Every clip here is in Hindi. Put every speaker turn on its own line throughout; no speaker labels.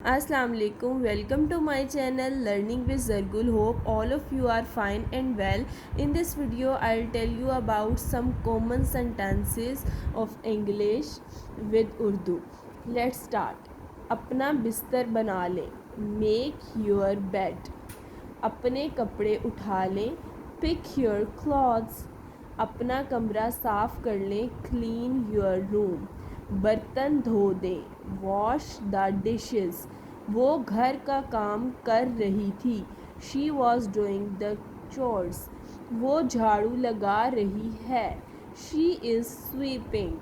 Assalamu alaikum. Welcome to my channel Learning with Zargul. Hope all of you are fine and well. In this video I'll tell you about some common sentences of English with Urdu. Let's start. अपना बिस्तर बना लें. Make your bed. अपने कपड़े उठा लें. Pick your clothes. अपना कमरा साफ कर लें. Clean your room. बर्तन धो दें. Wash the dishes. वो घर का काम कर रही थी. She was doing the chores. वो झाड़ू लगा रही है. She is sweeping.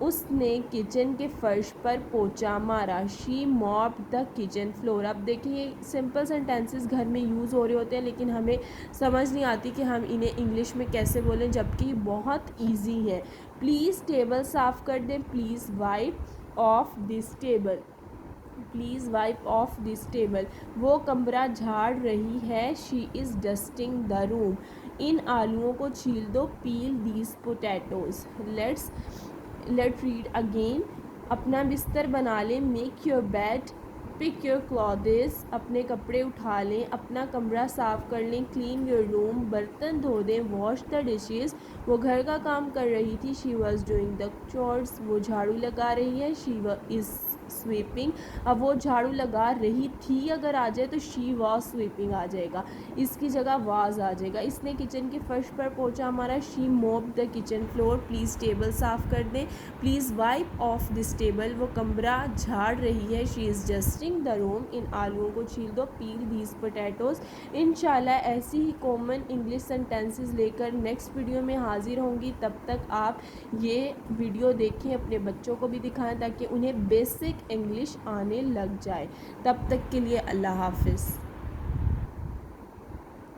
उसने किचन के फर्श पर पोछा मारा. She mopped the kitchen floor. अब देखिए ये सिंपल सेंटेंसेस घर में यूज़ हो रहे होते हैं लेकिन हमें समझ नहीं आती कि हम इन्हें इंग्लिश में कैसे बोलें, जबकि बहुत इजी है. प्लीज़ टेबल साफ़ कर दें. Please wipe off this table. Please wipe off this table. वो कमरा झाड़ रही है. She is dusting the room. इन आलूओं को छील दो. Peel these potatoes. Let read again. अपना बिस्तर बना लें. Make your bed. Pick your clothes. अपने कपड़े उठा लें. अपना कमरा साफ़ कर लें. Clean your room. बर्तन धो दें. Wash the dishes. वो घर का काम कर रही थी. She was doing the chores. वो झाड़ू लगा रही है. She is sweeping. अब वो झाड़ू लगा रही थी अगर आ जाए तो शी वॉज स्वीपिंग आ जाएगा, इसकी जगह वाज आ जाएगा. इसने किचन के फर्श पर पोछा मारा. She mopped the kitchen floor. Please table साफ़ कर दें. Please wipe off this table. वो कमरा झाड़ रही है. She is dusting the room. इन आलूओं को छील दो. Peel these potatoes. इंशाल्लाह ऐसी ही कॉमन इंग्लिश सेंटेंसेस लेकर नेक्स्ट वीडियो में हाजिर होंगी. तब तक आप ये वीडियो देखें, अपने बच्चों को भी दिखाएं ताकि उन्हें बेसिक इंग्लिश आने लग जाए. तब तक के लिए अल्लाह हाफ़िज़.